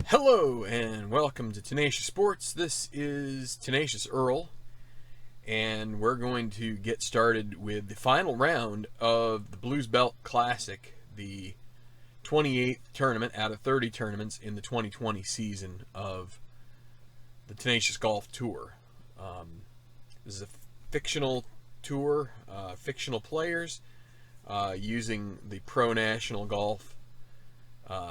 Hello and welcome to Tenacious Sports. This is Tenacious Earl, and we're going to get started with the final round of the Blues Belt Classic, the 28th tournament out of 30 tournaments in the 2020 season of the Tenacious Golf Tour. This is a fictional tour, fictional players, using the Pro National Golf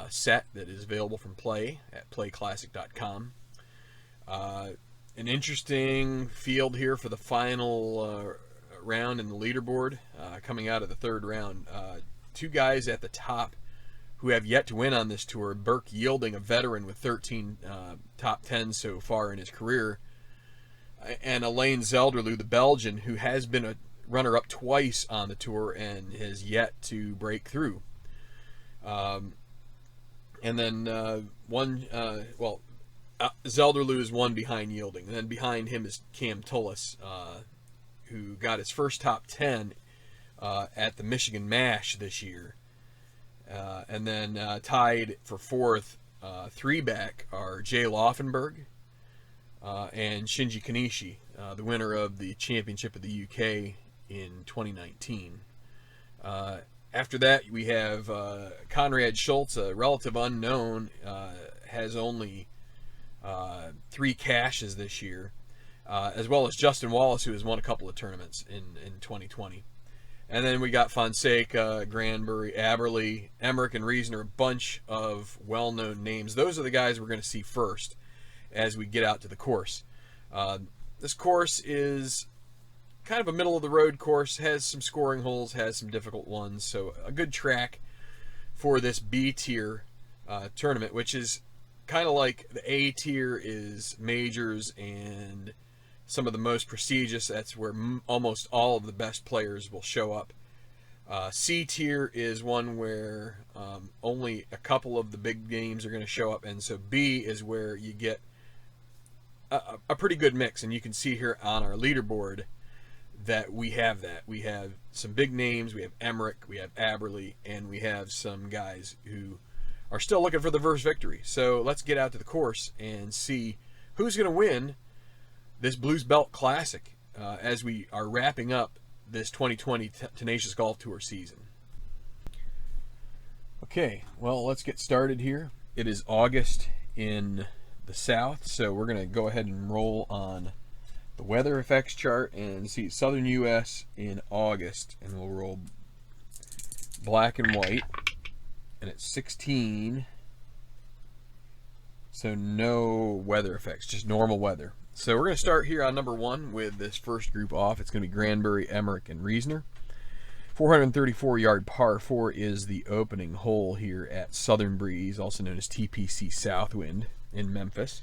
set that is available from Play at playclassic.com. An interesting field here for the final round in the leaderboard. Coming out of the third round, two guys at the top who have yet to win on this tour. Burke Yielding, a veteran with 13 top 10 so far in his career, and Alain Zelderloo, the Belgian, who has been a runner-up twice on the tour and has yet to break through. And then Zelderloo is one behind Yielding. And then behind him is Cam Tullis, who got his first top 10 at the Michigan Mash this year. And then tied for fourth, three back, are Jay Laufenberg and Shinji Kanishi, the winner of the Championship of the UK in 2019. After that, we have Conrad Schultz, a relative unknown, has only 3 cashes this year, as well as Justin Wallace, who has won a couple of tournaments in 2020. And then we got Fonseca, Granbury, Aberley, Emmerich, and Reasoner, a bunch of well-known names. Those are the guys we're going to see first as we get out to the course. This course is kind of a middle-of-the-road course, has some scoring holes, has some difficult ones, so a good track for this B-tier tournament, which is kind of like the A-tier is majors and some of the most prestigious. That's where almost all of the best players will show up. C-tier is one where only a couple of the big names are going to show up, and so B is where you get a pretty good mix, and you can see here on our leaderboard that we have that. We have some big names, we have Emmerich, we have Aberley, and we have some guys who are still looking for the first victory. So let's get out to the course and see who's going to win this Blues Belt Classic as we are wrapping up this 2020 Tenacious Golf Tour season. Okay, well, let's get started here. It is August in the South, so we're going to go ahead and roll on the weather effects chart and see southern U.S. in August, and we'll roll black and white, and it's 16, so no weather effects, just normal weather. So we're going to start here on number 1 with this first group off. It's going to be Granbury, Emmerich, and Reasoner. 434-yard par 4 is the opening hole here at Southern Breeze, also known as TPC Southwind in Memphis.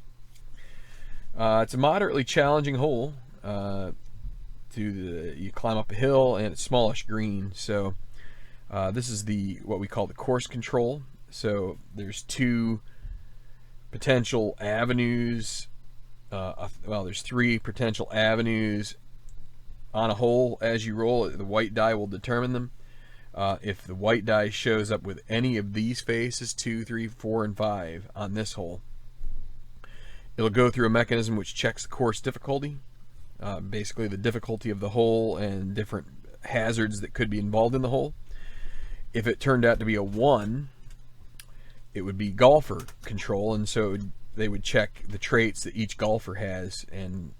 It's a moderately challenging hole. You climb up a hill, and it's smallish green. So this is what we call the course control. So there's 2 potential avenues. There's 3 potential avenues on a hole as you roll it. The white die will determine them. If the white die shows up with any of these faces, 2, 3, 4, and 5 on this hole, it'll go through a mechanism which checks the course difficulty, basically the difficulty of the hole and different hazards that could be involved in the hole. If it turned out to be a 1, it would be golfer control, and so they would check the traits that each golfer has, and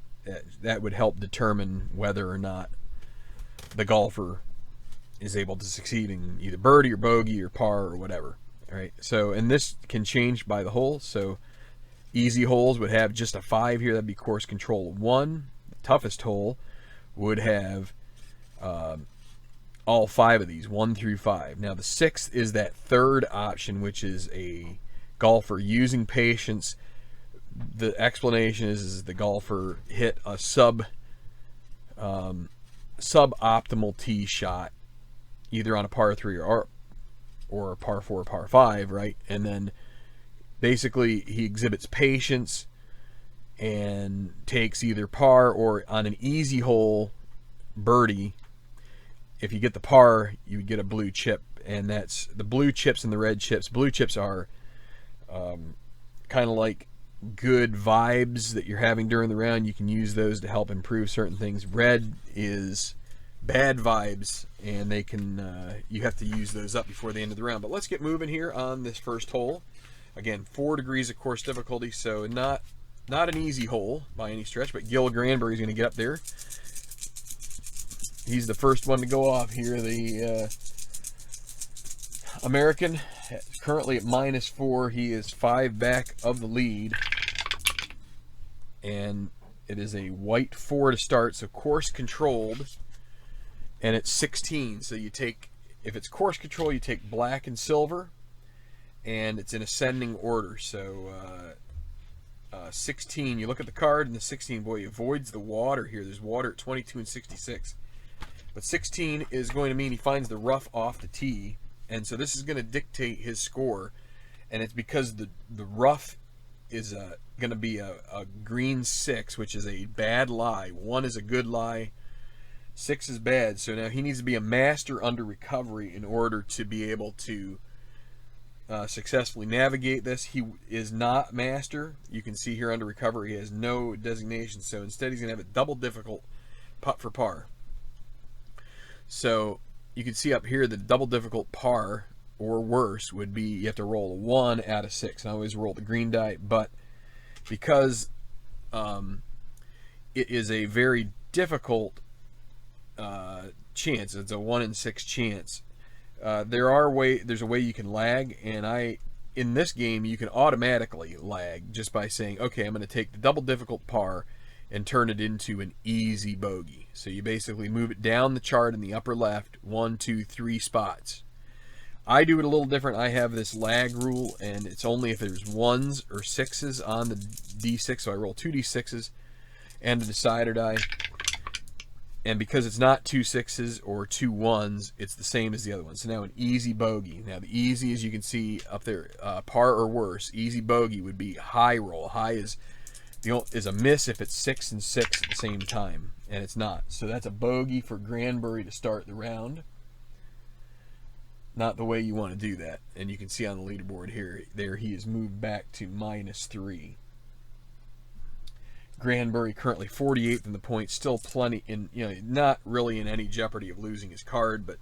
that would help determine whether or not the golfer is able to succeed in either birdie or bogey or par or whatever. All right. So, and this can change by the hole. So easy holes would have just a 5 here. That'd be course control 1. The toughest hole would have all 5 of these, 1 through 5. Now the 6th is that third option, which is a golfer using patience. The explanation is the golfer hit a suboptimal tee shot, either on a par 3 or a par 4, par 5, right? And then basically he exhibits patience and takes either par or, on an easy hole, birdie. If you get the par, you would get a blue chip, and that's the blue chips and the red chips. Blue chips are kind of like good vibes that you're having during the round. You can use those to help improve certain things. Red is bad vibes, and they can you have to use those up before the end of the round. But let's get moving here on this first hole. Again, 4 degrees of course difficulty, so not an easy hole by any stretch, but Gil Granbury's going to get up there. He's the first one to go off here. The American, currently at -4. He is 5 back of the lead. And it is a white 4 to start, so course controlled. And it's 16. So you take, if it's course control, you take black and silver. And it's in ascending order. So 16, you look at the card, and the 16, boy, he avoids the water here. There's water at 22 and 66. But 16 is going to mean he finds the rough off the tee. And so this is going to dictate his score. And it's because the rough is going to be a green 6, which is a bad lie. 1 is a good lie. 6 is bad. So now he needs to be a master under recovery in order to be able to successfully navigate this. He is not master. You can see here under recovery he has no designation. So instead he's going to have a double difficult putt for par. So you can see up here the double difficult par or worse would be you have to roll a 1 out of 6. And I always roll the green die, but because it is a very difficult chance, it's a 1 in 6 chance. There's a way you can lag, and in this game you can automatically lag just by saying, okay, I'm going to take the double difficult par and turn it into an easy bogey. So you basically move it down the chart in the upper left 1, 2, 3 spots. I do it a little different. I have this lag rule, and it's only if there's 1s or 6s on the D6. So I roll 2 D6s and a decider die. And because it's not 2 6s or 2 1s, it's the same as the other one. So now an easy bogey. Now the easy, as you can see up there, par or worse. Easy bogey would be high roll. High is a miss if it's 6 and 6 at the same time, and it's not. So that's a bogey for Granbury to start the round. Not the way you want to do that. And you can see on the leaderboard here, there he is moved back to -3. Granbury currently 48th in the points, still plenty in, not really in any jeopardy of losing his card, but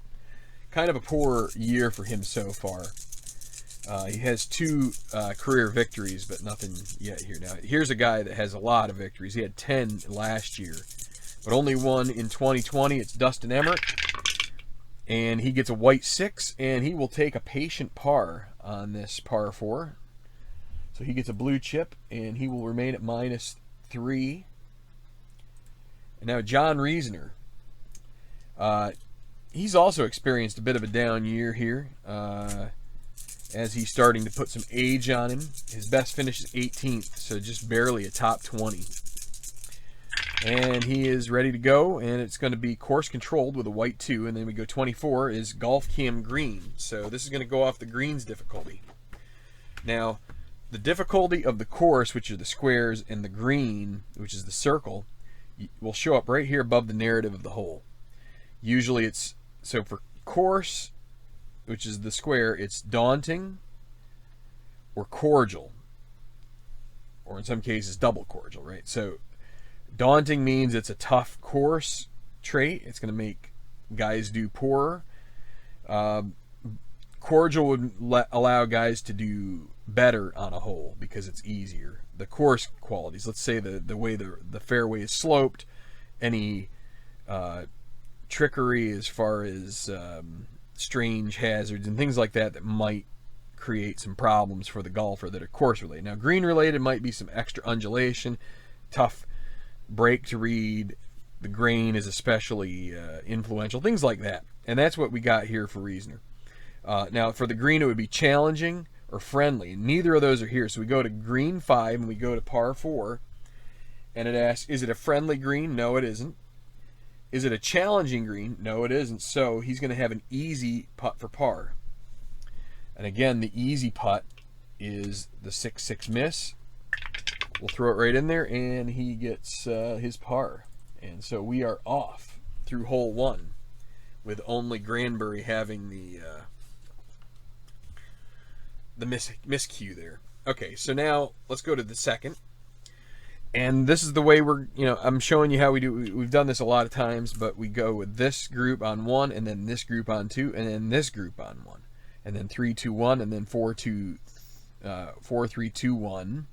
kind of a poor year for him so far. He has 2 career victories, but nothing yet here. Now, here's a guy that has a lot of victories. He had 10 last year, but only 1 in 2020. It's Dustin Emmerich, and he gets a white 6, and he will take a patient par on this par 4. So he gets a blue chip, and he will remain at -3. And now John Reasoner. He's also experienced a bit of a down year here. As he's starting to put some age on him. His best finish is 18th, so just barely a top 20. And he is ready to go, and it's going to be course controlled with a white 2, and then we go 24 is golf cam green. So this is going to go off the greens difficulty. Now, the difficulty of the course, which are the squares, and the green, which is the circle, will show up right here above the narrative of the hole. Usually it's, so for course, which is the square, it's daunting or cordial, or in some cases double cordial, right? So daunting means it's a tough course trait. It's going to make guys do poorer. Cordial would allow guys to do better on a hole because it's easier. The course qualities, let's say the way the fairway is sloped, any trickery as far as strange hazards and things like that might create some problems for the golfer that are course related. Now green related might be some extra undulation, tough break to read, the grain is especially influential, things like that. And that's what we got here for Reasoner. Now for the green it would be challenging or friendly. Neither of those are here. So we go to green 5 and we go to par 4, and it asks, is it a friendly green? No, it isn't. Is it a challenging green? No, it isn't. So he's going to have an easy putt for par. And again, the easy putt is the 6-6 miss. We'll throw it right in there, and he gets his par. And so we are off through hole 1 with only Granbury having the miscue there. Okay, so now let's go to the second. And this is the way I'm showing you how we do. We've done this a lot of times, but we go with this group on 1, and then this group on 2, and then this group on 1, and then 3, 2, 1, and then 4, 3, 2, 1,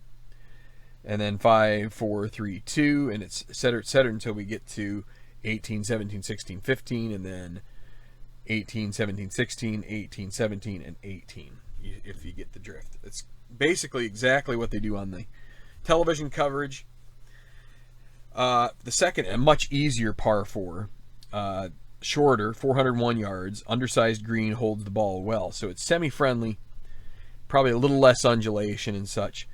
and then 5, 4, 3, 2, and it's et cetera, until we get to 18, 17, 16, 15, and then 18, 17, 16, 18, 17, and 18, if you get the drift. It's basically exactly what they do on the television coverage. The second, a much easier par 4, shorter, 401 yards, undersized green, holds the ball well. So it's semi-friendly, probably a little less undulation and such.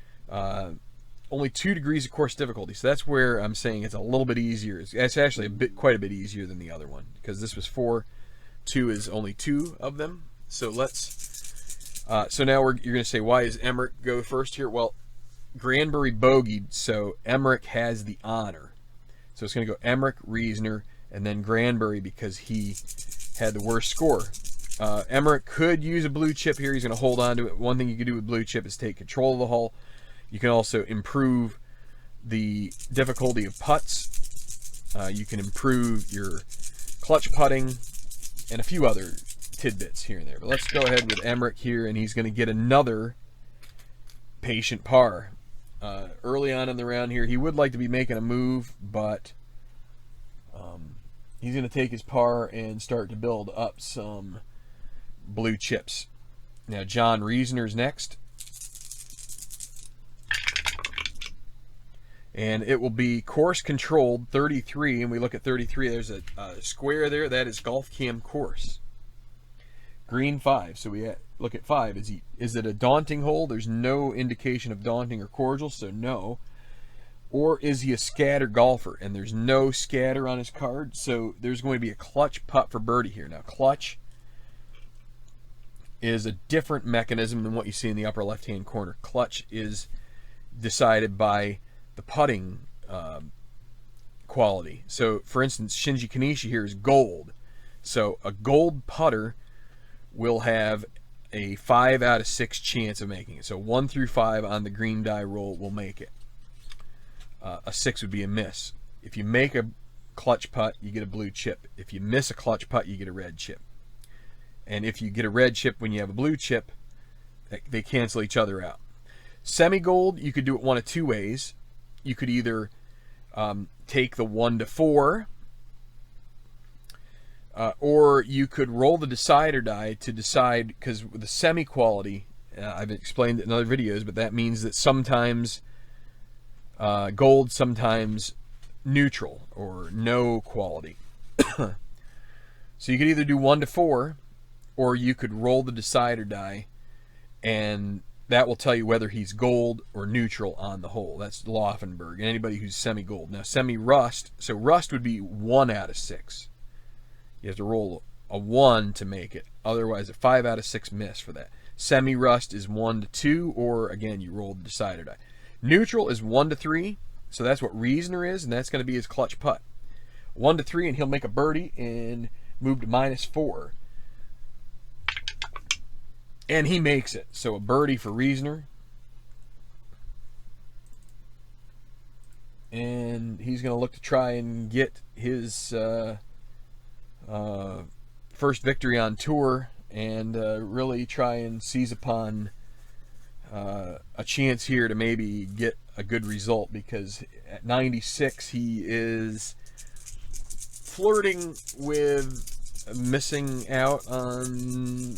Only 2 degrees of course difficulty. So that's where I'm saying it's a little bit easier. It's actually quite a bit easier than the other one, because this was 4. 2 is only 2 of them. So so now you're going to say, why is Emmerich go first here? Well, Granbury bogeyed, so Emmerich has the honor. So it's going to go Emmerich, Reasoner, and then Granbury because he had the worst score. Emmerich could use a blue chip here. He's going to hold on to it. One thing you can do with blue chip is take control of the hull. You can also improve the difficulty of putts. You can improve your clutch putting and a few other tidbits here and there. But let's go ahead with Emmerich here, and he's going to get another patient par. Early on in the round here, he would like to be making a move, but he's going to take his par and start to build up some blue chips. Now John Reasoner's next, and it will be course controlled 33, and we look at 33, there's a square there, that is golf cam course. Green 5, so we look at 5. Is it a daunting hole? There's no indication of daunting or cordial, so no. Or is he a scatter golfer? And there's no scatter on his card, so there's going to be a clutch putt for birdie here. Now, clutch is a different mechanism than what you see in the upper left-hand corner. Clutch is decided by the putting quality. So, for instance, Shinji Kanishi here is gold. So, a gold putter will have a 5 out of 6 chance of making it. So 1 through 5 on the green die roll will make it. A 6 would be a miss. If you make a clutch putt, you get a blue chip. If you miss a clutch putt, you get a red chip. And if you get a red chip when you have a blue chip, they cancel each other out. Semi-gold, you could do it one of 2 ways. You could either take the 1 to 4, or you could roll the decider die to decide, because with the semi-quality, I've explained it in other videos, but that means that sometimes gold, sometimes neutral, or no quality. So you could either do 1 to 4, or you could roll the decider die, and that will tell you whether he's gold or neutral on the hole. That's Laufenberg, and anybody who's semi-gold. Now, semi-rust, so rust would be 1 out of 6. You have to roll a 1 to make it. Otherwise, a 5 out of 6 miss for that. Semi-rust is 1 to 2, or again, you roll the decider die. Neutral is 1 to 3, so that's what Reasoner is, and that's going to be his clutch putt. 1 to 3, and he'll make a birdie and move to -4. And he makes it. So a birdie for Reasoner. And he's going to look to try and get his first victory on tour, and really try and seize upon a chance here to maybe get a good result, because at 96 he is flirting with missing out on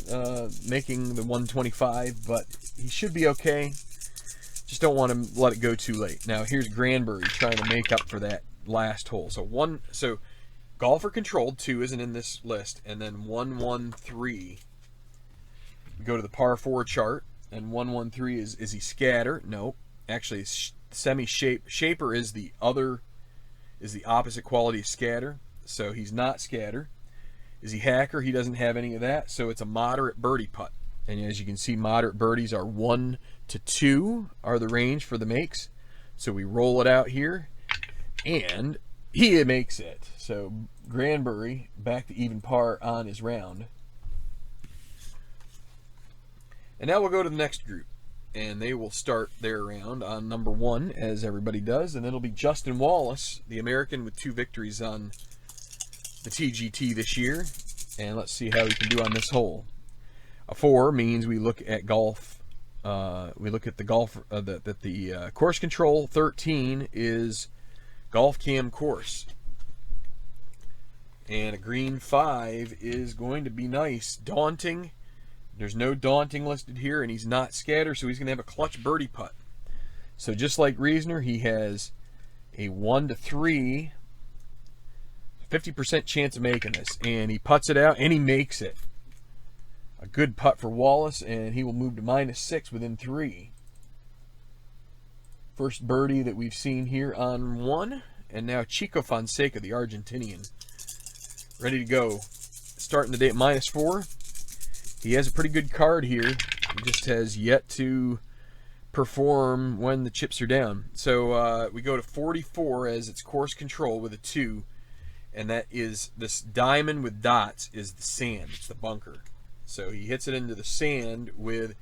making the 125, but he should be okay. Just don't want to let it go too late. Now here's Granbury trying to make up for that last hole. So golfer controlled 2 isn't in this list, and then 113. We go to the par 4 chart, and 113 is he scatter? No, actually semi-shaper is the opposite quality of scatter, so he's not scatter. Is he hacker? He doesn't have any of that, so it's a moderate birdie putt. And as you can see, moderate birdies are 1 to 2 are the range for the makes. So we roll it out here, and he makes it. So Granbury back to even par on his round. And now we'll go to the next group. and they will start their round on number 1, as everybody does, and it'll be Justin Wallace, the American, with 2 victories on the TGT this year. And let's see how he can do on this hole. A 4 means we look at golf. We look at the golf that the course control. 13 is golf cam course, and a green 5 is going to be nice. Daunting. There's no daunting listed here, and he's not scatter, so he's going to have a clutch birdie putt. So just like Reasoner, he has a 1 to 3, 50% chance of making this, and he putts it out, and he makes it. A good putt for Wallace, and he will move to -6 within 3. First birdie that we've seen here on 1, and now Chico Fonseca, the Argentinian, ready to go. Starting the day at -4. He has a pretty good card here. He just has yet to perform when the chips are down. So we go to 44 as its course control with a 2, and that is this diamond with dots is the sand. It's the bunker. So he hits it into the sand with,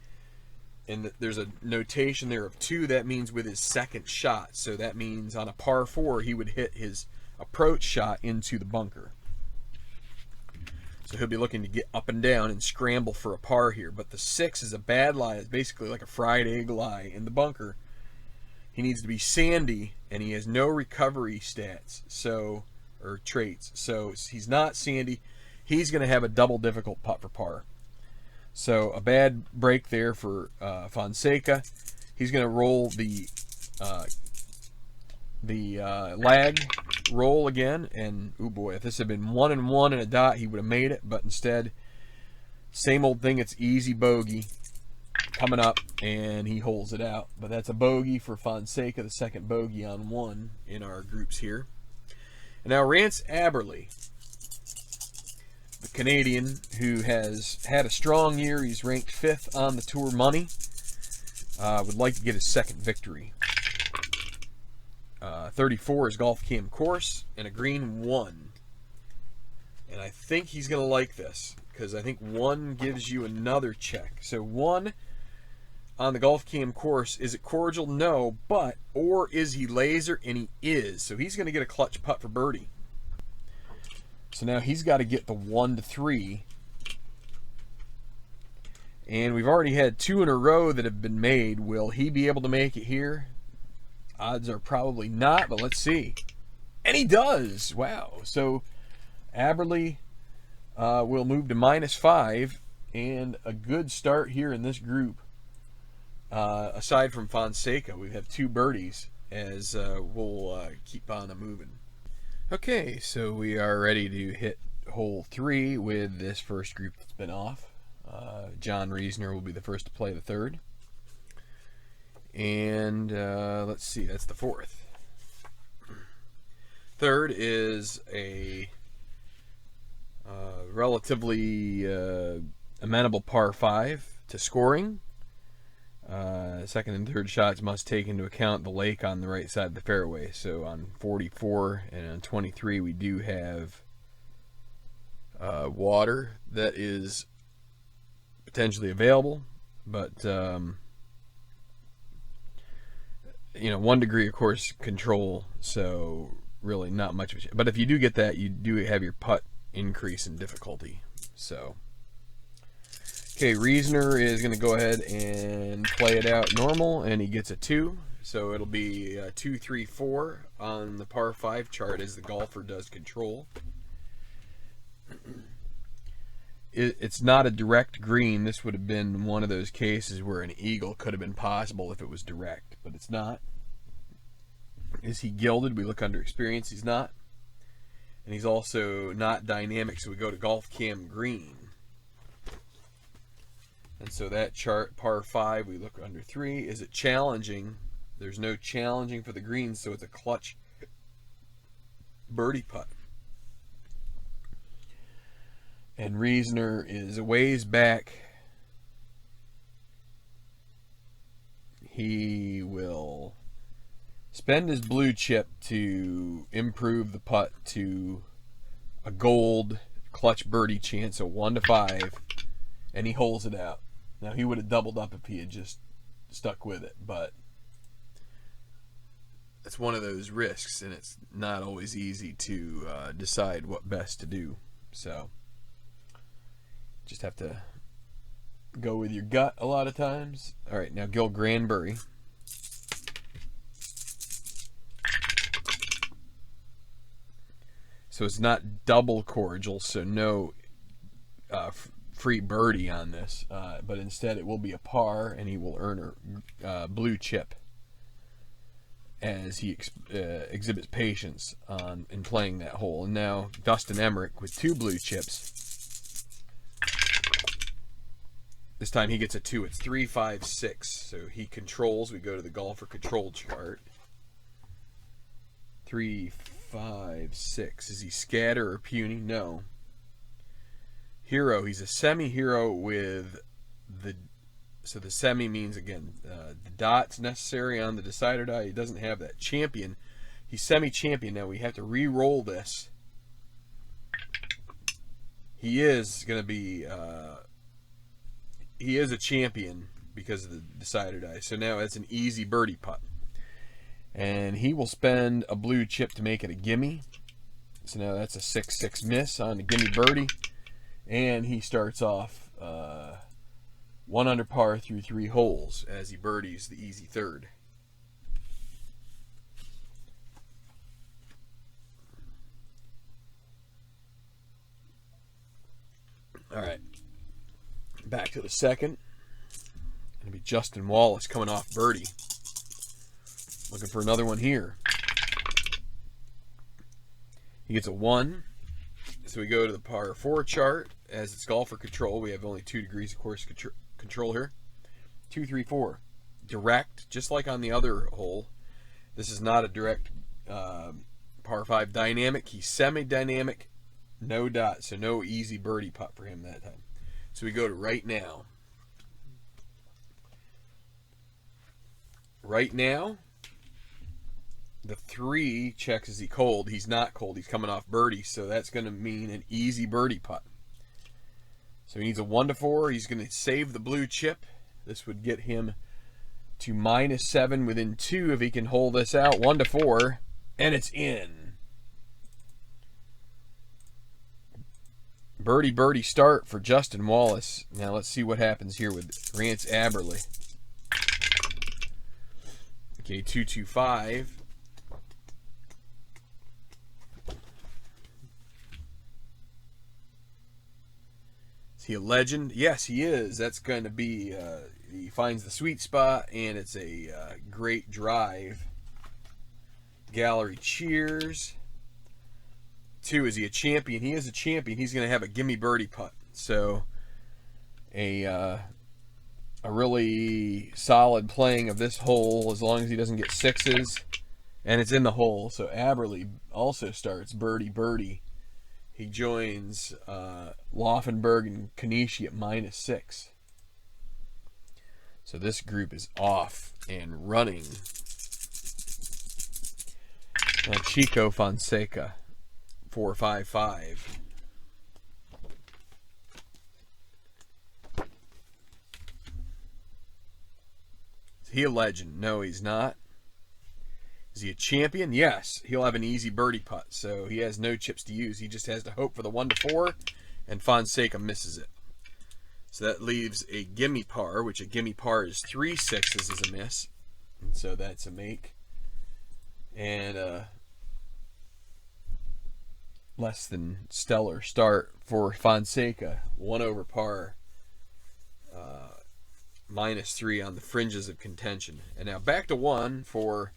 and there's a notation there of 2. That means with his second shot. So that means on a par 4 he would hit his approach shot into the bunker. So he'll be looking to get up and down and scramble for a par here. But the 6 is a bad lie. It's basically like a fried egg lie in the bunker. He needs to be sandy, and he has no recovery stats, or traits. So he's not sandy. He's going to have a double difficult putt for par. So a bad break there for Fonseca. He's going to roll the lag roll again, and oh boy, if this had been 1 and 1 and a dot, he would have made it. But instead, same old thing. It's easy bogey coming up, and he holds it out. But that's a bogey for Fonseca, the second bogey on 1 in our groups here. And now Rance Aberley, the Canadian, who has had a strong year. He's ranked 5th on the Tour money. Would like to get his second victory. 34 is golf cam course, and a green 1. And I think he's going to like this, because I think 1 gives you another check. So 1 on the golf cam course, is it cordial? No, but, or is he laser? And he is. So he's going to get a clutch putt for birdie. So now he's got to get the 1 to 3. And we've already had 2 in a row that have been made. Will he be able to make it here? Odds are probably not, but let's see. And he does. Wow. So Aberley will move to -5, and a good start here in this group. Aside from Fonseca, we have 2 birdies as we'll keep on moving. Okay, so we are ready to hit hole 3 with this first group that's been off. John Reasoner will be the first to play the 3rd. And let's see, that's the 4th. 3rd is a relatively amenable par 5 to scoring. Second and third shots must take into account the lake on the right side of the fairway. So on 44 and on 23 we do have water that is potentially available, but 1 degree of course control, so really not much of a, but if you do get that, you do have your putt increase in difficulty. So okay, Reasoner is going to go ahead and play it out normal, and he gets a 2, so it'll be 2, 3, 4 on the par 5 chart as the golfer does control. It's not a direct green. This would have been one of those cases where an eagle could have been possible if it was direct, but it's not. Is he gilded? We look under experience. He's not. And he's also not dynamic, so we go to golf cam green. And so that chart, par 5, we look under 3. Is it challenging? There's no challenging for the greens, so it's a clutch birdie putt. And Reasoner is a ways back. He will spend his blue chip to improve the putt to a gold clutch birdie chance, a 1 to 5, and he holds it out. Now he would have doubled up if he had just stuck with it. But it's one of those risks, and it's not always easy to decide what best to do. So just have to go with your gut a lot of times. All right, now Gil Granbury. So it's not double cordial, so no free birdie on this, but instead it will be a par, and he will earn a blue chip as he exhibits patience in playing that hole. And now Dustin Emmerich with 2 blue chips. This time he gets a 2. It's 3, 5, 6. So he controls. We go to the golfer control chart. 3, 5, 6. Is he scatter or puny? No. Hero. He's a semi-hero with the... So the semi means, again, the dots necessary on the decider die. He doesn't have that. Champion. He's semi-champion. Now we have to re-roll this. He is going to be... he is a champion because of the decider die. So now it's an easy birdie putt. And he will spend a blue chip to make it a gimme. So now that's a 6-6 miss on the gimme birdie. And he starts off 1 under par through 3 holes as he birdies the easy third. All right. Back to the second. Going to be Justin Wallace coming off birdie. Looking for another one here. He gets a 1. So we go to the par 4 chart. As it's golfer control, we have only 2 degrees of course control here. 2, 3, 4. Direct, just like on the other hole. This is not a direct par 5 dynamic. He's semi-dynamic. No dot, so no easy birdie putt for him that time. So we go to right now. Right now, the 3 checks, is he cold? He's not cold. He's coming off birdie, so that's going to mean an easy birdie putt. So he needs a 1 to 4. He's going to save the blue chip. This would get him to -7 within 2 if he can hold this out. 1 to 4, and it's in. Birdie start for Justin Wallace. Now let's see what happens here with Rance Aberle. Okay, 225. Is he a legend? Yes, he is. That's going to be, he finds the sweet spot, and it's a great drive. Gallery cheers. 2, is he a champion? He is a champion. He's going to have a gimme birdie putt. So a really solid playing of this hole, as long as he doesn't get 6s, and it's in the hole. So Aberle also starts birdie. He joins Laufenberg and Kanishi at -6. So this group is off and running. Now Chico Fonseca, 455. Is he a legend? No, he's not. Is he a champion? Yes. He'll have an easy birdie putt, so he has no chips to use. He just has to hope for the 1 to 4, and Fonseca misses it. So that leaves a gimme par, which a gimme par is 3 6s is a miss. And so that's a make. And less than stellar start for Fonseca. 1 over par. -3 on the fringes of contention. And now back to 1 for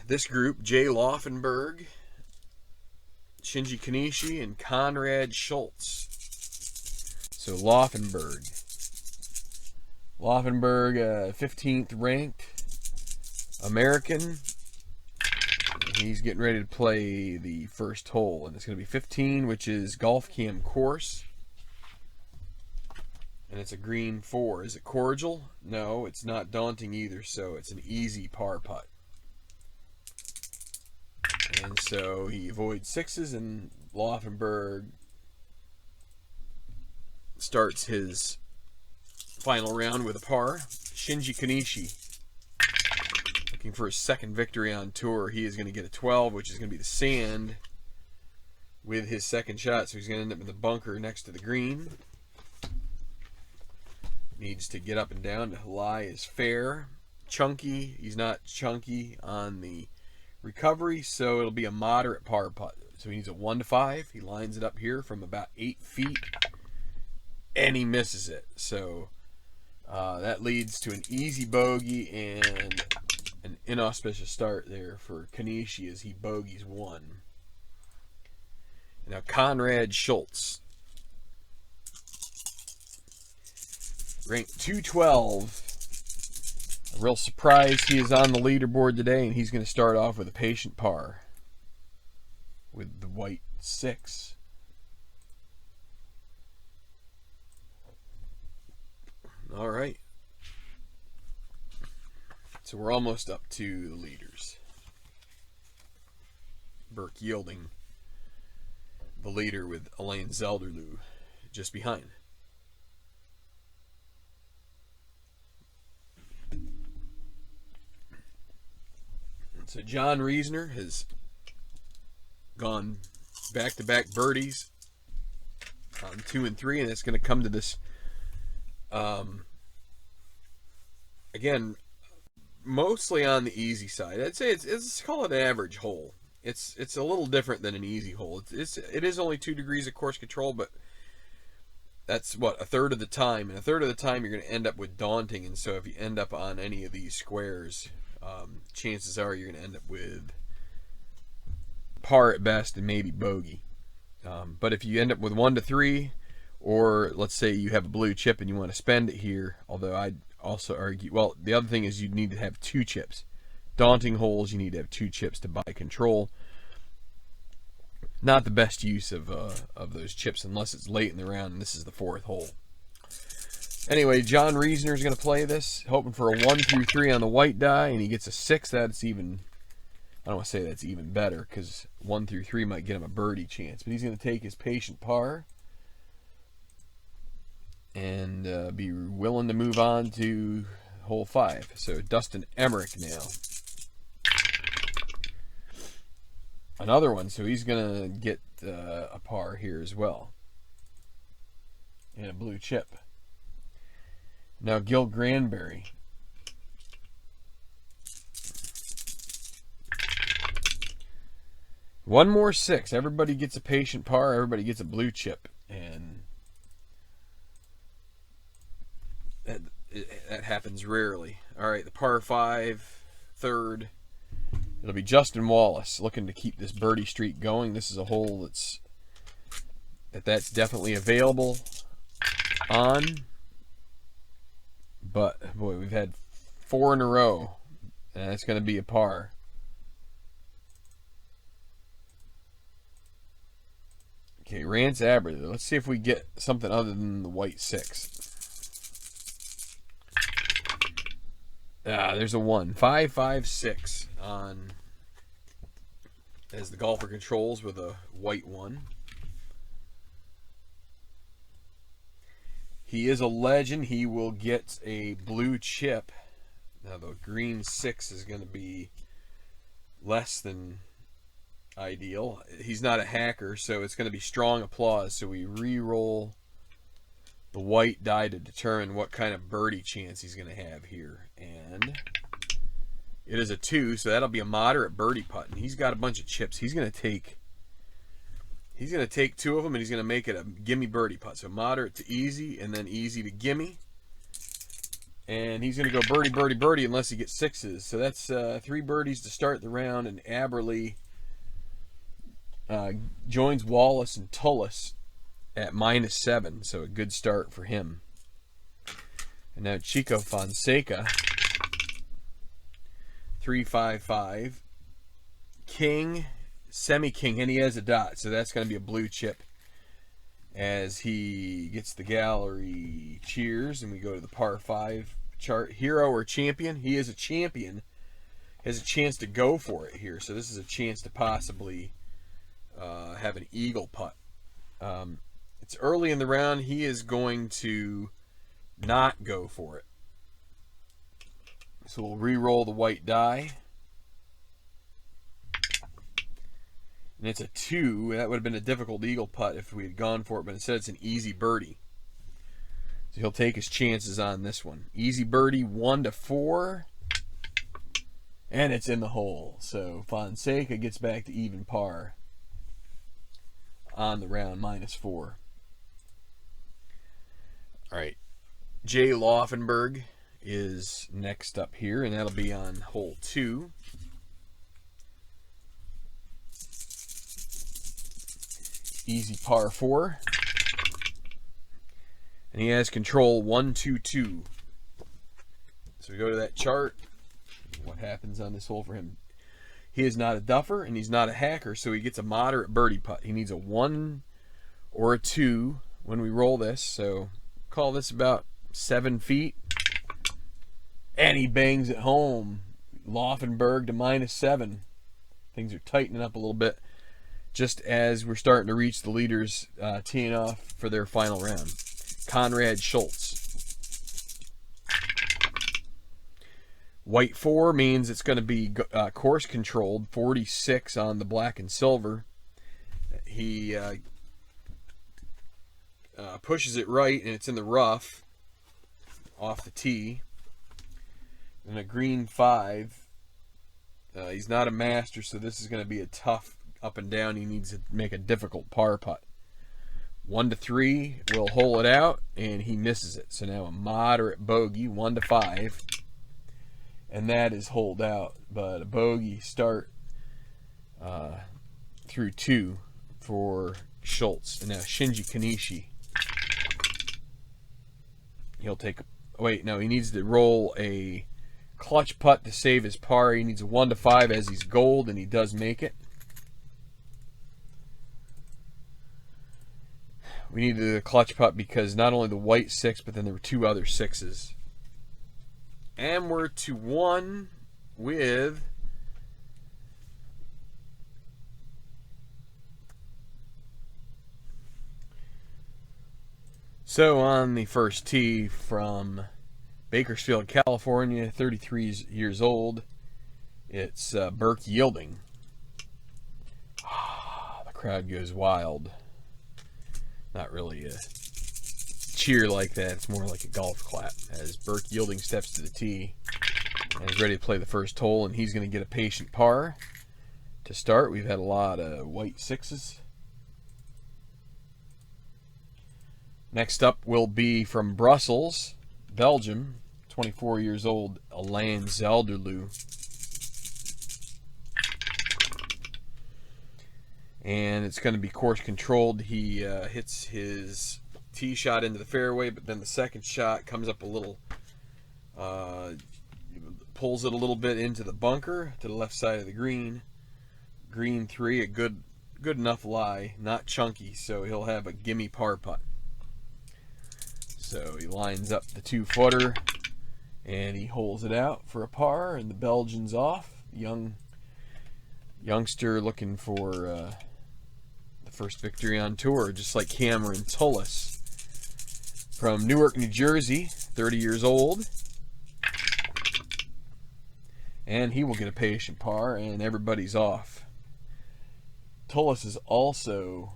this group: Jay Laufenberg, Shinji Kanishi, and Conrad Schultz. So Laufenberg, 15th ranked American. He's getting ready to play the first hole, and it's going to be 15, which is Golf Cam course. And it's a green 4. Is it cordial? No, it's not daunting either, so it's an easy par putt. And so he avoids 6s, and Laufenberg starts his Final round with a par. Shinji Kanishi, looking for his second victory on tour. He is going to get a 12, which is going to be the sand with his second shot. So he's going to end up in the bunker next to the green. Needs to get up and down to lie is fair. Chunky. He's not chunky on the recovery, so it'll be a moderate par putt. So he needs a 1 to 5. He lines it up here from about 8 feet, and he misses it. So that leads to an easy bogey and an inauspicious start there for Kanishi as he bogeys 1. Now Conrad Schultz, ranked 212. A real surprise he is on the leaderboard today, and he's going to start off with a patient par with the white 6. All right. So we're almost up to the leaders. Burke Yielding, the leader, with Elaine Zelderloo just behind. So John Reisner has gone back-to-back birdies on 2 and 3, and it's going to come to this, again, mostly on the easy side. I'd say it's call it an average hole. It's a little different than an easy hole. It is only 2 degrees of course control, but that's what, a third of the time. And a third of the time you're going to end up with daunting. And so if you end up on any of these squares, chances are you're going to end up with par at best and maybe bogey. But if you end up with 1 to 3, or let's say you have a blue chip and you want to spend it here, although I'd also argue, well, the other thing is you need to have 2 chips. Daunting holes, you need to have 2 chips to buy control. Not the best use of those chips unless it's late in the round and this is the 4th hole. Anyway, John Reisner is going to play this, hoping for a 1 through 3 on the white die, and he gets a 6. That's even, I don't want to say that's even better, because 1 through 3 might get him a birdie chance. But he's going to take his patient par and be willing to move on to hole 5. So Dustin Emmerich now. Another one, so he's going to get a par here as well. And a blue chip. Now Gil Granberry. One more 6. Everybody gets a patient par. Everybody gets a blue chip. And that happens rarely. All right, the par 5, 3rd. It'll be Justin Wallace looking to keep this birdie streak going. This is a hole that's definitely available on. But, boy, we've had 4 in a row. And it's going to be a par. Okay, Rance Aberther. Let's see if we get something other than the white 6. There's a 1. 5, 5, 6 on as the golfer controls with a white 1. He is a legend. He will get a blue chip. Now the green 6 is going to be less than ideal. He's not a hacker, so it's going to be strong applause. So we re-roll the white die to determine what kind of birdie chance he's going to have here. And it is a 2, so that'll be a moderate birdie putt. And he's got a bunch of chips. He's going to take 2 of them, and he's going to make it a gimme birdie putt. So moderate to easy, and then easy to gimme. And he's going to go birdie, birdie, birdie unless he gets 6s. So that's 3 birdies to start the round, and Aberley joins Wallace and Tullis at -7. So a good start for him. And now Chico Fonseca, 3-5-5. King, semi-king, and he has a dot, so that's going to be a blue chip as he gets the gallery cheers, and we go to the par 5 chart. Hero or champion? He is a champion. Has a chance to go for it here, so this is a chance to possibly have an eagle putt. It's early in the round. He is going to not go for it. So we'll re-roll the white die. And it's a 2. That would have been a difficult eagle putt if we had gone for it, but instead it's an easy birdie. So he'll take his chances on this one. Easy birdie, 1-4. And it's in the hole. So Fonseca gets back to even par on the round, -4. All right. Jay Laufenberg is next up here, and that'll be on hole 2. Easy par 4. And he has control 1-2-2. So we go to that chart. What happens on this hole for him? He is not a duffer and he's not a hacker, so he gets a moderate birdie putt. He needs a 1 or a 2 when we roll this. So call this about 7 feet. And he bangs it home. Laufenberg to -7. Things are tightening up a little bit just as we're starting to reach the leaders teeing off for their final round. Conrad Schultz. White 4 means it's going to be course controlled. 46 on the black and silver. He pushes it right, and it's in the rough off the tee. And a green 5. He's not a master, so this is going to be a tough up and down. He needs to make a difficult par putt. 1-3 will hole it out, and he misses it. So now a moderate bogey, 1-5. And that is holed out, but a bogey start through 2 for Schultz. And now Shinji Kanishi. He'll take wait, no, he needs to roll a clutch putt to save his par. He needs a 1-5 as he's gold, and he does make it. We needed a clutch putt because not only the white 6, but then there were 2 other 6s. And we're to 1 with so on the first tee from Bakersfield, California, 33 years old, it's Burke Yielding. The crowd goes wild. Not really a cheer like that. It's more like a golf clap as Burke Yielding steps to the tee and is ready to play the first hole, and he's going to get a patient par to start. We've had a lot of white 6s. Next up will be from Brussels, Belgium, 24 years old, Alain Zelderloo. And it's going to be course controlled. He hits his tee shot into the fairway, but then the second shot comes up a little, pulls it a little bit into the bunker to the left side of the green. Green 3, a good enough lie, not chunky, so he'll have a gimme par putt. So he lines up the 2-footer and he holes it out for a par, and the Belgian's off. Youngster looking for the first victory on tour, just like Cameron Tullis from Newark, New Jersey, 30 years old. And he will get a patient par, and everybody's off. Tullis is also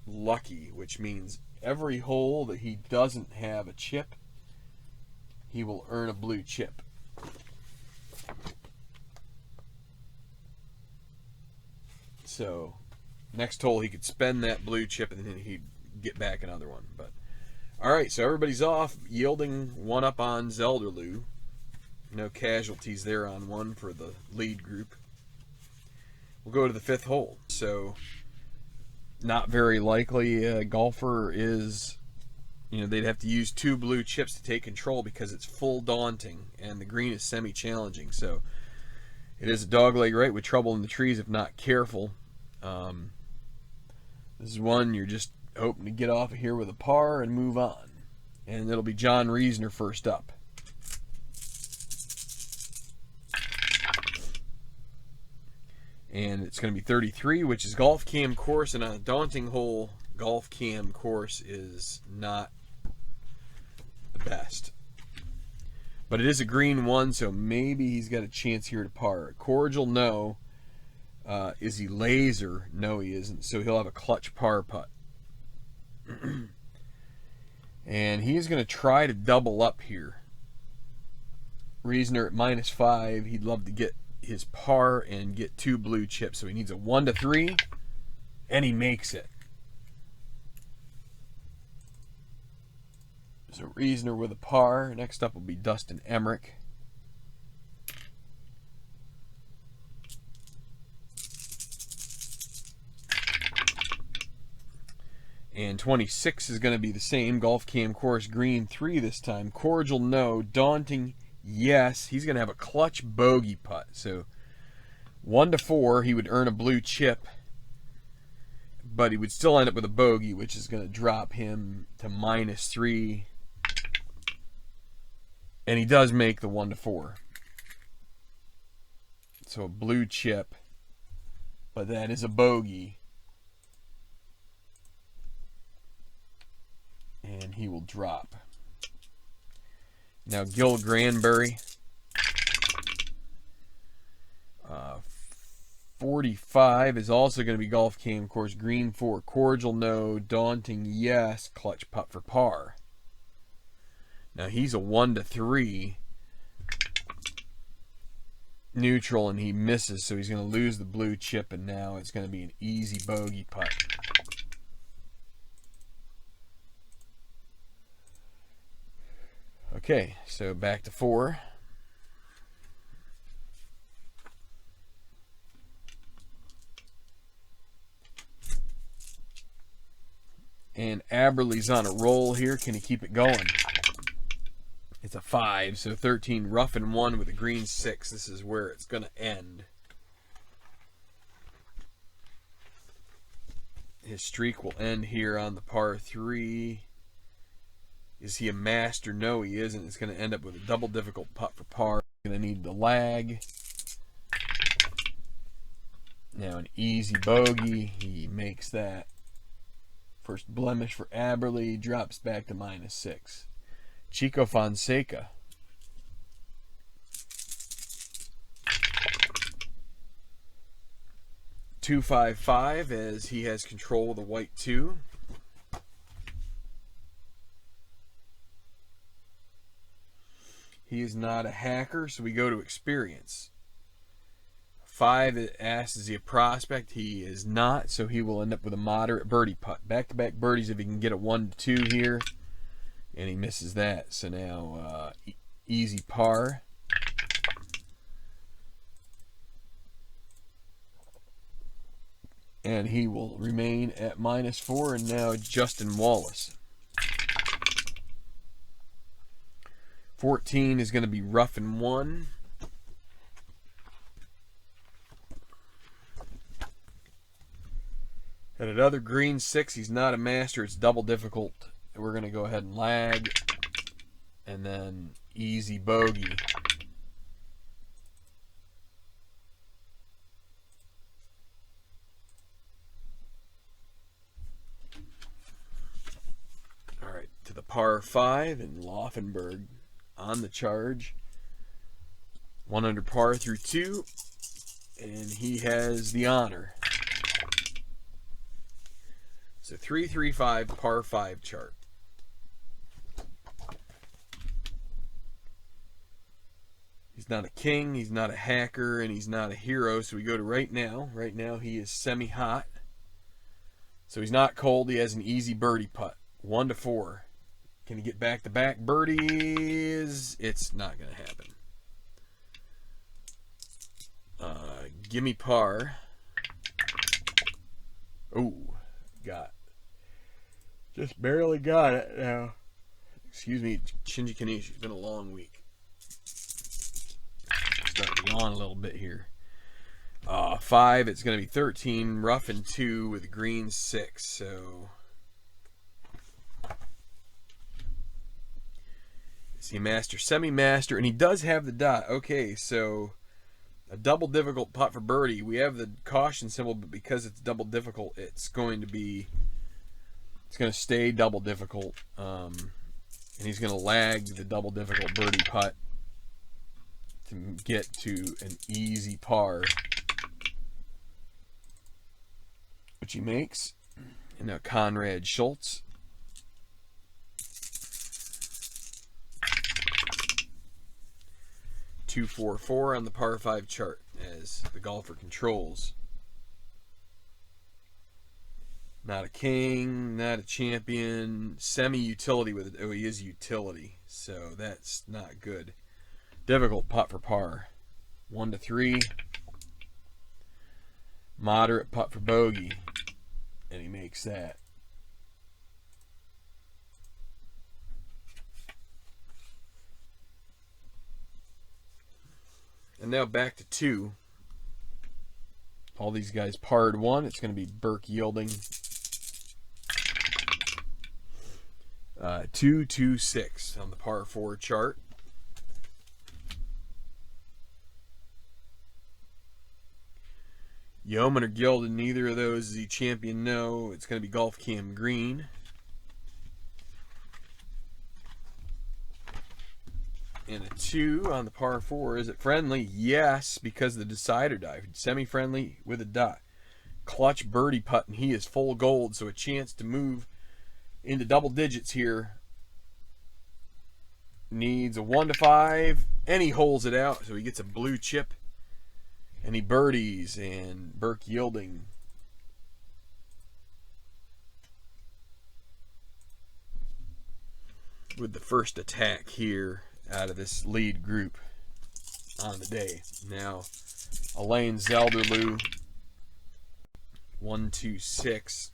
lucky, which means every hole that he doesn't have a chip, he will earn a blue chip. So next hole he could spend that blue chip and then he'd get back another one. But all right, so everybody's off. Yielding 1 up on Zelderloo. No casualties there on 1 for the lead group. We'll go to the 5th hole. So not very likely a golfer is, they'd have to use 2 blue chips to take control because it's full daunting and the green is semi-challenging. So it is a dogleg right with trouble in the trees if not careful. This is one you're just hoping to get off of here with a par and move on. And it'll be John Reisner first up. And it's going to be 33, which is golf cam course, and on a daunting hole, golf cam course is not best. But it is a green one, so maybe he's got a chance here to par. Cordial, no. Is he laser? No, he isn't. So he'll have a clutch par putt. And he's going to try to double up here. Reasoner at -5. He'd love to get his par and get 2 blue chips. So he needs a 1 to 3, and he makes it. So Reasoner with a par. Next up will be Dustin Emmerich. And 26 is going to be the same. Golf Cam Course green 3 this time. Cordial, no. Daunting, yes. He's going to have a clutch bogey putt. So 1 to 4, he would earn a blue chip, but he would still end up with a bogey, which is going to drop him to -3. And he does make the 1 to 4. So a blue chip, but that is a bogey. And he will drop. Now Gil Granbury. 45 is also going to be Golf Cam Course green 4. Cordial, no. Daunting, yes. Clutch putt for par. Now he's a 1 to 3 neutral, and he misses, so he's going to lose the blue chip, and now it's going to be an easy bogey putt. Okay, so back to 4. And Aberley's on a roll here. Can he keep it going? It's a 5, so 13 rough and 1 with a green 6. This is where it's going to end. His streak will end here on the par 3. Is he a master? No, he isn't. It's going to end up with a double difficult putt for par. Going to need the lag. Now an easy bogey. He makes that. First blemish for Aberley. Drops back to -6. Chico Fonseca. .255 as he has control of the white 2. He is not a hacker, so we go to experience. 5 asks, is he a prospect? He is not, so he will end up with a moderate birdie putt. Back-to-back birdies if he can get a 1 to 2 here. And he misses that. So now easy par. And he will remain at -4. And now Justin Wallace. 14 is going to be rough and 1. At another green 6, he's not a master. It's double difficult. We're going to go ahead and lag. And then easy bogey. All right, to the par 5, and Laufenberg on the charge. 1 under par through 2. And he has the honor. So 335 par 5 chart. He's not a king, he's not a hacker, and he's not a hero. So we go to right now. Right now he is semi-hot. So he's not cold. He has an easy birdie putt. 1 to 4. Can he get back-to-back birdies? It's not going to happen. Gimme par. Oh, just barely got it now. Excuse me, Shinji Kanishi. It's been a long week. Starting to yawn a little bit here. 5, it's going to be 13, rough and 2 with a green 6. So is he master, semi-master, and he does have the dot. Okay, so a double difficult putt for birdie. We have the caution symbol, but because it's double difficult, it's going to stay double difficult. And he's going to lag the double difficult birdie putt to get to an easy par, which he makes. And now Conrad Schultz. .244 on the par 5 chart as the golfer controls. Not a king, not a champion, semi-utility with it. Oh, he is utility, so that's not good. Difficult putt for par. 1 to 3. Moderate putt for bogey, and he makes that. And now back to 2. All these guys parred 1. It's going to be Burke Yielding. 2-2-6 on the par 4 chart. Yeoman or Gilded, neither of those is he champion. No, it's going to be Golf Cam Green. And a 2 on the par 4. Is it friendly? Yes, because the decider dive. Semi-friendly with a dot. Clutch birdie putt, and he is full gold, so a chance to move into double digits here. Needs a 1 to 5, and he holds it out, so he gets a blue chip, and he birdies, and Burke Yielding with the first attack here out of this lead group on the day. Now, Elaine Zelderloo, 1-2-6.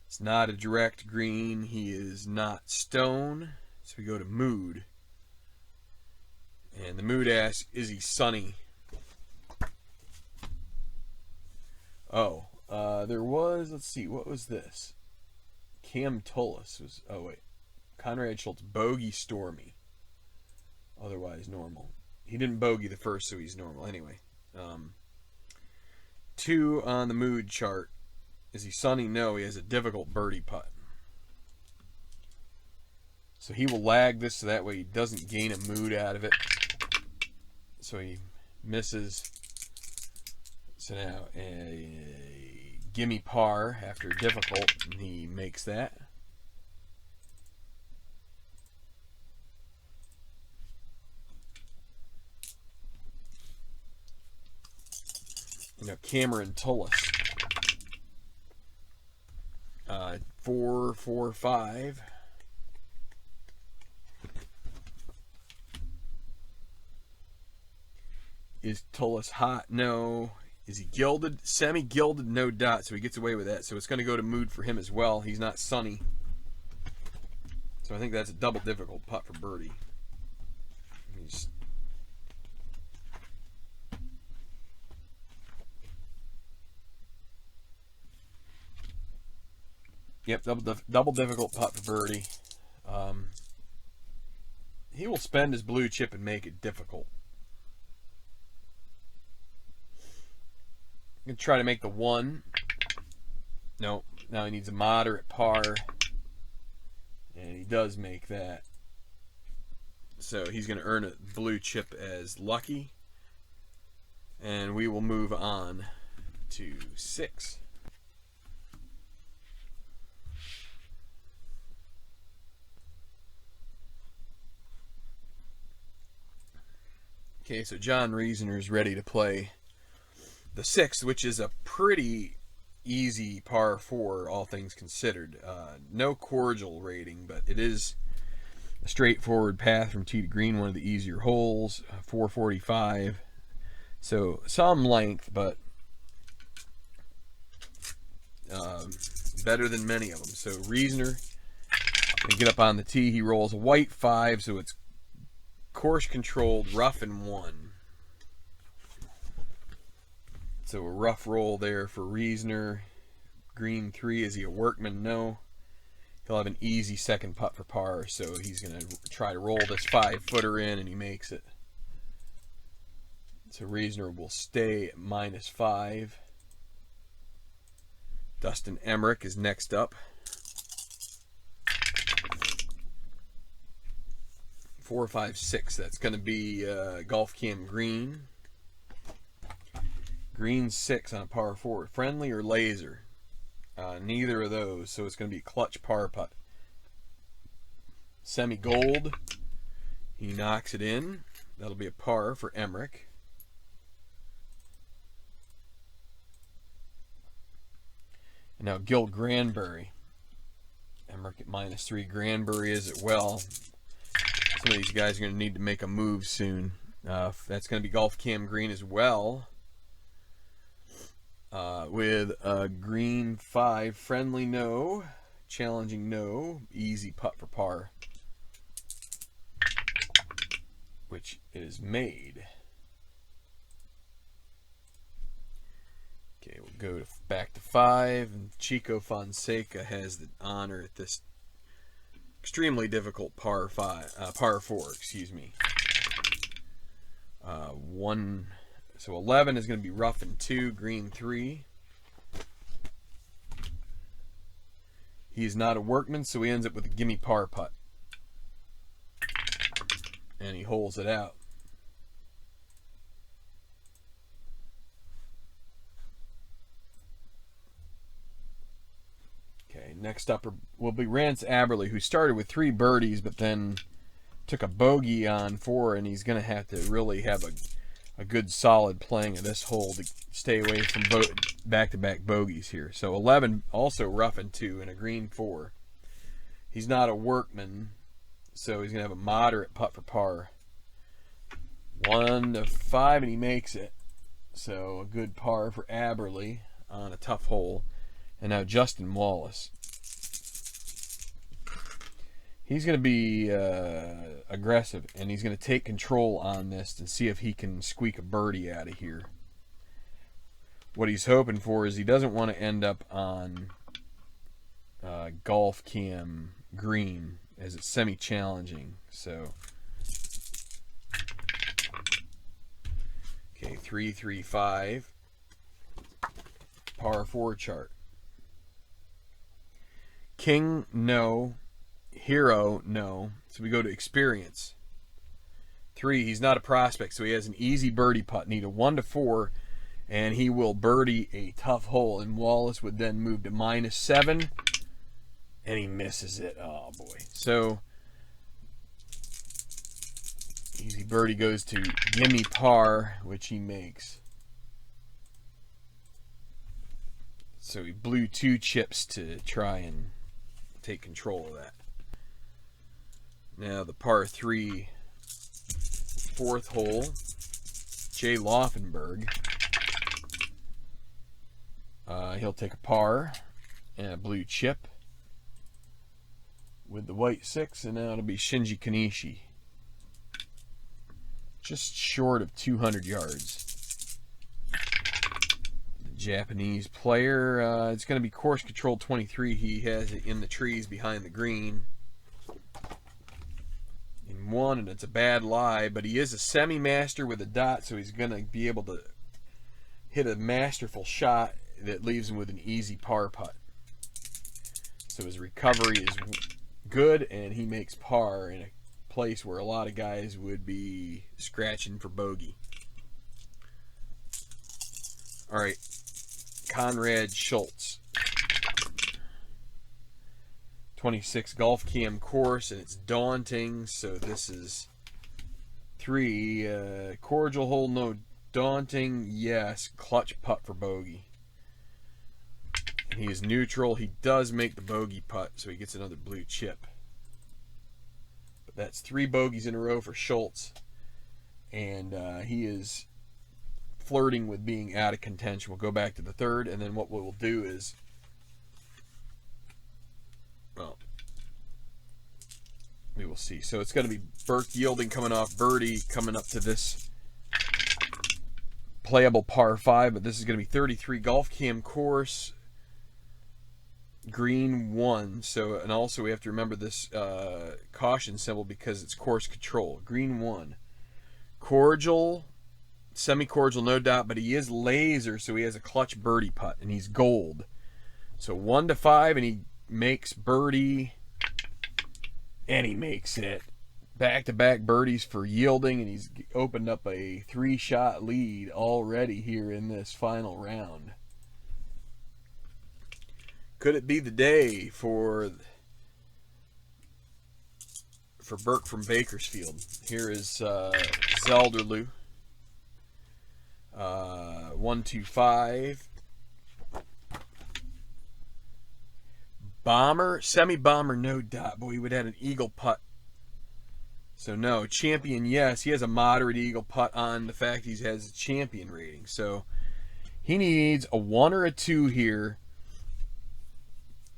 It's not a direct green. He is not stone. So we go to mood. And the mood asks, is he sunny? Oh, there was, let's see, what was this? Cam Tullis was, oh wait. Conrad Schultz, bogey stormy. Otherwise normal. He didn't bogey the first, so he's normal. Anyway. 2 on the mood chart. Is he sunny? No, he has a difficult birdie putt. So he will lag this so that way he doesn't gain a mood out of it. So he misses. So now a gimme par after difficult, and he makes that. Now Cameron Tullis. 4-4-5. Is Tullis hot? No. Is he gilded? Semi-gilded, no dot, so he gets away with that. So it's going to go to mood for him as well. He's not sunny. So I think that's a double difficult putt for birdie. Yep, double difficult putt for birdie. He will spend his blue chip and make it difficult. I'm going to try to make the 1. No, now he needs a moderate par. And he does make that. So he's going to earn a blue chip as lucky. And we will move on to 6. Okay, so John Reasoner is ready to play the 6th, which is a pretty easy par 4, all things considered. No cordial rating, but it is a straightforward path from tee to green, one of the easier holes, 445. So some length, but better than many of them. So Reasoner can get up on the tee. He rolls a white 5, so it's course controlled, rough and 1. So a rough roll there for Reasoner. Green 3, is he a workman? No. He'll have an easy second putt for par, so he's going to try to roll this 5-footer in, and he makes it. So Reasoner will stay at -5. Dustin Emmerich is next up. 4, 5, 6. That's going to be Golf Cam Green. Green 6 on a par 4. Friendly or laser? Neither of those. So it's going to be a clutch par putt. Semi-gold. He knocks it in. That'll be a par for Emmerich. And now Gil Granbury. Emmerich at -3. Granbury is at well. Some of these guys are going to need to make a move soon. That's going to be Golf Cam Green as well. With a green 5. Friendly, no. Challenging, no. Easy putt for par. Which is made. Okay, we'll go back to 5. And Chico Fonseca has the honor at this extremely difficult par 4. Excuse me. 1. So 11 is going to be rough and 2, green 3. He's not a workman, so he ends up with a gimme par putt. And he holes it out. Okay, next up will be Rance Aberle, who started with 3 birdies, but then took a bogey on 4, and he's going to have to really have a good solid playing of this hole to stay away from back-to-back bogeys here. So 11 also rough and 2 and a green 4. He's not a workman, so he's going to have a moderate putt for par. 1 to 5, and he makes it. So a good par for Aberle on a tough hole. And now Justin Wallace. He's going to be aggressive, and he's going to take control on this and see if he can squeak a birdie out of here. What he's hoping for is he doesn't want to end up on Golf Cam Green, as it's semi-challenging. So, okay, 3, 3, 5. Par 4 chart. King, no. Hero, no. So we go to experience. 3, he's not a prospect, so he has an easy birdie putt. Need a 1 to 4, and he will birdie a tough hole. And Wallace would then move to -7, and he misses it. Oh boy. So easy birdie goes to gimme par, which he makes. So he blew 2 chips to try and take control of that. Now the par 3 4th hole, Jay Laufenberg. He'll take a par and a blue chip with the white 6, and now it'll be Shinji Kanishi. Just short of 200 yards. The Japanese player, it's going to be course control 23. He has it in the trees behind the green. In 1, and it's a bad lie, but he is a semi-master with a dot, so he's going to be able to hit a masterful shot that leaves him with an easy par putt. So his recovery is good, and he makes par in a place where a lot of guys would be scratching for bogey. All right, Conrad Schultz. 26 Golf Cam course, and it's daunting, so this is 3. Cordial hole, no. Daunting, yes. Clutch putt for bogey. And he is neutral. He does make the bogey putt, so he gets another blue chip. But that's 3 bogeys in a row for Schultz, and he is flirting with being out of contention. We'll go back to the 3rd, and then what we'll do is, well, we will see. So it's going to be Burke Yielding coming off birdie, coming up to this playable par 5, but this is going to be 33 Golf Cam course, green 1. So, and also we have to remember this caution symbol because it's course control. Green 1. Cordial, semi-cordial, no doubt, but he is laser, so he has a clutch birdie putt, and he's gold. So 1 to 5, and he makes birdie, and he makes it. back-to-back birdies for Yielding, and he's opened up a 3-shot lead already here in this final round. Could it be the day for Burke from Bakersfield? Here is Zelderloo. 1-2-5. Bomber, semi-bomber, no dot. Boy, he would have had an eagle putt. So no, champion, yes. He has a moderate eagle putt on the fact he has a champion rating. So he needs a 1 or a 2 here,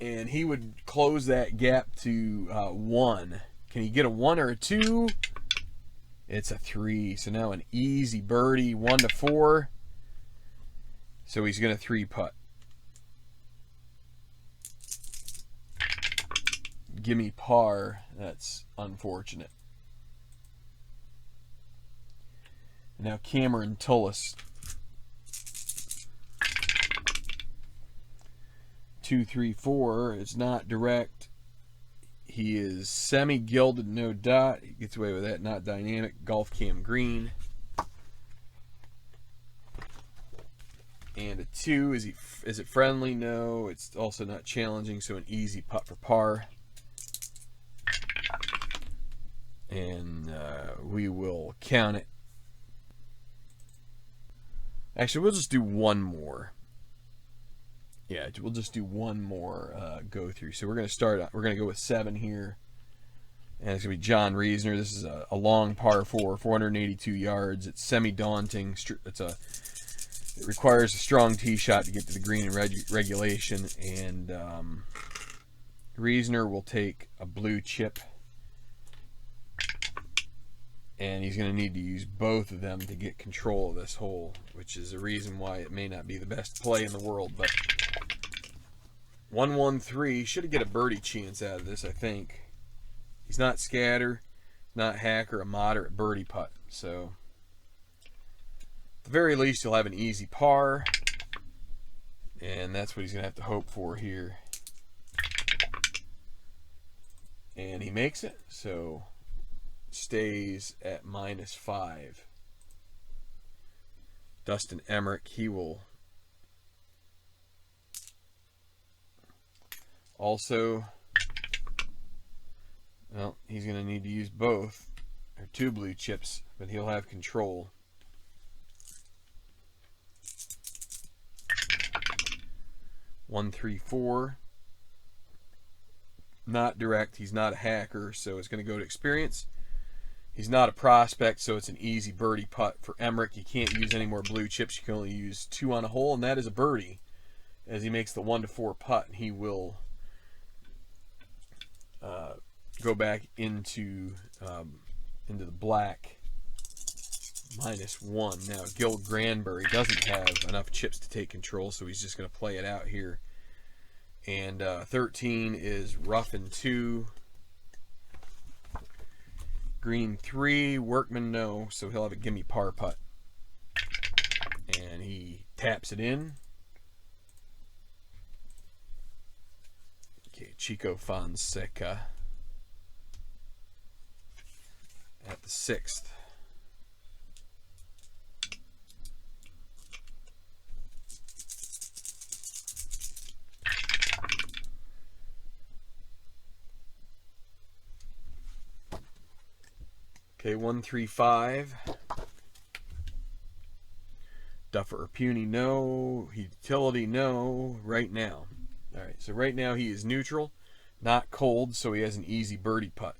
and he would close that gap to 1. Can he get a 1 or a 2? It's a 3. So now an easy birdie, 1-4. So he's going to 3-putt. Gimme par. That's unfortunate. Now Cameron Tullis. 2-3-4. It's not direct. He is semi-gilded, no dot. He gets away with that. Not dynamic. Golf cam green. And a 2. Is it friendly? No. It's also not challenging, so an easy putt for par. And we will count it. Actually, we'll just do one more. Yeah, we'll just do one more go through. So we're going to start. We're going to go with 7 here, and it's going to be John Reisner. This is a long par 4, 482 yards. It's semi-daunting. It requires a strong tee shot to get to the green in regulation, and Reisner will take a blue chip. And he's going to need to use both of them to get control of this hole, which is a reason why it may not be the best play in the world. But 1-1-3 should get a birdie chance out of this, I think. He's not scatter, not hacker, a moderate birdie putt. So at the very least, he'll have an easy par, and that's what he's going to have to hope for here. And he makes it, so stays at -5. Dustin Emmerich, he will also, well, he's going to need to use both, or 2 blue chips, but he'll have control. One, 3, 4. Not direct. He's not a hacker, so it's going to go to experience. He's not a prospect, so it's an easy birdie putt for Emmerich. You can't use any more blue chips. You can only use 2 on a hole, and that is a birdie as he makes the 1-4 putt, and he will go back into the black -1. Now, Gil Granbury doesn't have enough chips to take control, so he's just going to play it out here. And 13 is rough in 2. Green 3, Workman no, so he'll have a gimme par putt. And he taps it in. Okay, Chico Fonseca at the 6th. Okay, 1-3-5. Duffer or Puny, no. Utility, no. Right now. All right, so right now he is neutral, not cold, so he has an easy birdie putt.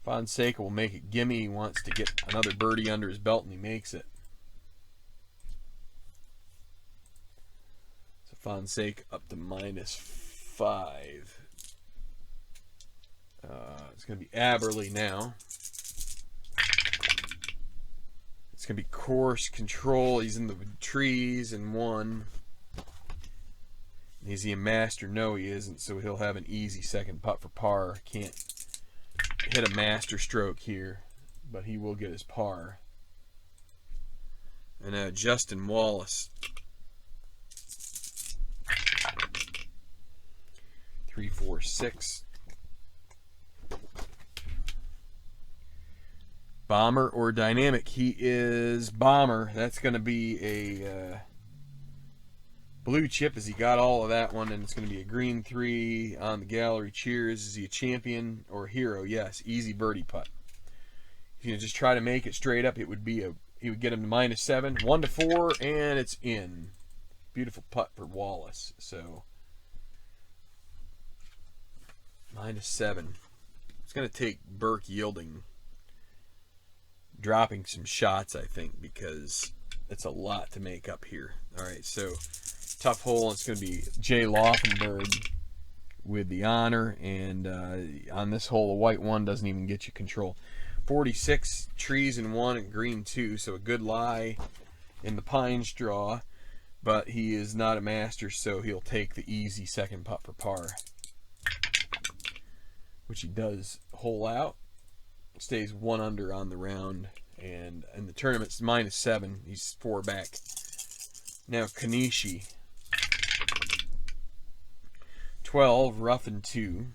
Fonseca will make it gimme. He wants to get another birdie under his belt, and he makes it. So Fonseca up to -5. It's going to be Aberley now. It's going to be course control. He's in the trees in 1. Is he a master? No, he isn't. So he'll have an easy second putt for par. Can't hit a master stroke here, but he will get his par. And now Justin Wallace. 3, 4, 6. Bomber or Dynamic? He is Bomber. That's going to be a blue chip, as he got all of that one, and it's going to be a green 3 on the gallery. Cheers. Is he a champion or hero? Yes. Easy birdie putt. If you just try to make it straight up, it would be he would get him to -7, 1 to 4, and it's in. Beautiful putt for Wallace. So -7. It's going to take Burke yielding, dropping some shots, I think, because it's a lot to make up here. All right, so tough hole. It's going to be Jay Laufenberg with the honor, and on this hole, a white 1 doesn't even get you control. 46 trees in 1 and green 2, so a good lie in the pine straw, but he is not a master, so he'll take the easy second putt for par, which he does hole out. Stays 1 under on the round, and in the tournament it's -7. He's 4 back. Now Kanishi, 12, rough and 2.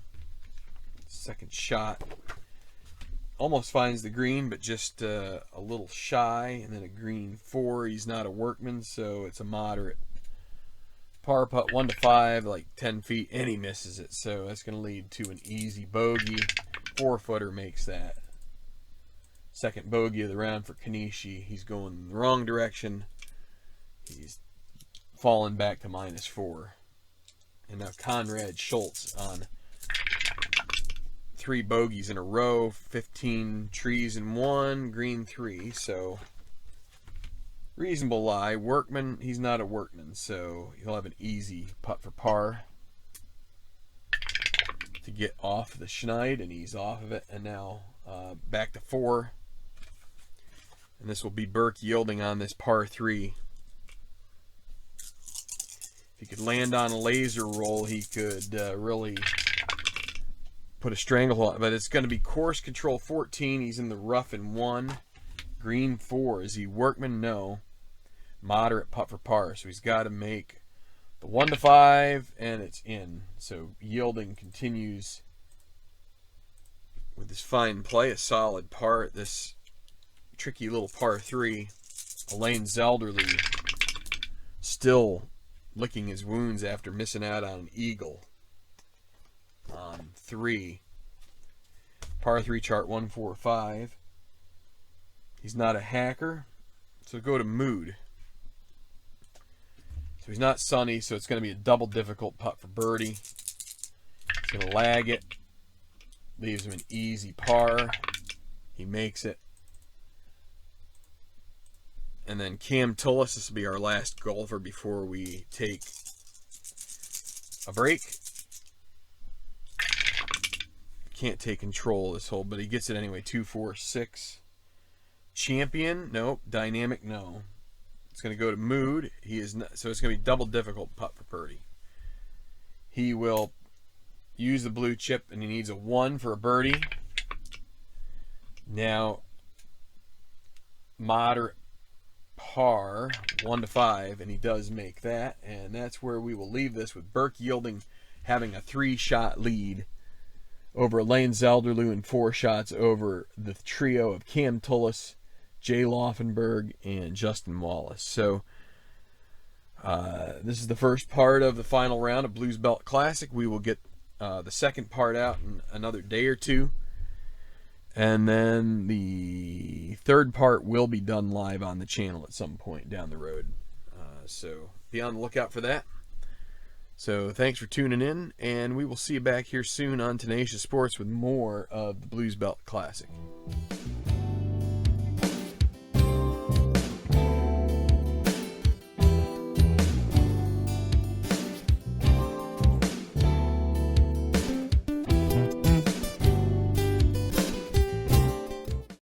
Second shot. Almost finds the green, but just a little shy, and then a green 4. He's not a workman, so it's a moderate par putt, 1 to 5, like 10 feet, and he misses it. So that's going to lead to an easy bogey. 4-footer makes that. Second bogey of the round for Kanishi. He's going in the wrong direction. He's fallen back to -4. And now Conrad Schultz on 3 bogeys in a row, 15 trees in 1, green 3. So reasonable lie. Workman, he's not a workman, so he'll have an easy putt for par to get off the schneid, and he's off of it. And now back to 4. And this will be Burke yielding on this par 3. If he could land on a laser roll, he could really put a stranglehold. But it's going to be course control 14. He's in the rough in 1. Green 4. Is he workman? No. Moderate putt for par. So he's got to make the 1 to 5, and it's in. So yielding continues with this fine play. A solid par at this tricky little par 3. Elaine Zelderly still licking his wounds after missing out on an eagle on 3. Par 3 chart 1, 4, 5. He's not a hacker, so go to mood. So he's not sunny, so it's going to be a double difficult putt for birdie. He's going to lag it. Leaves him an easy par. He makes it. And then Cam Tullis, this will be our last golfer before we take a break. Can't take control of this hole, but he gets it anyway. 2, 4, 6. Champion, nope. Dynamic, no. It's going to go to mood. He is not, so it's going to be double difficult putt for birdie. He will use the blue chip, and he needs a 1 for a birdie. Now, moderate par, 1 to 5, and he does make that, and that's where we will leave this, with Burke yielding, having a 3-shot lead over Elaine Zelderlu and 4 shots over the trio of Cam Tullis, Jay Laufenberg, and Justin Wallace. So this is the first part of the final round of Blues Belt Classic. We will get the second part out in another day or 2. And then the third part will be done live on the channel at some point down the road. So be on the lookout for that. So thanks for tuning in, and we will see you back here soon on Tenacious Sports with more of the Blues Belt Classic.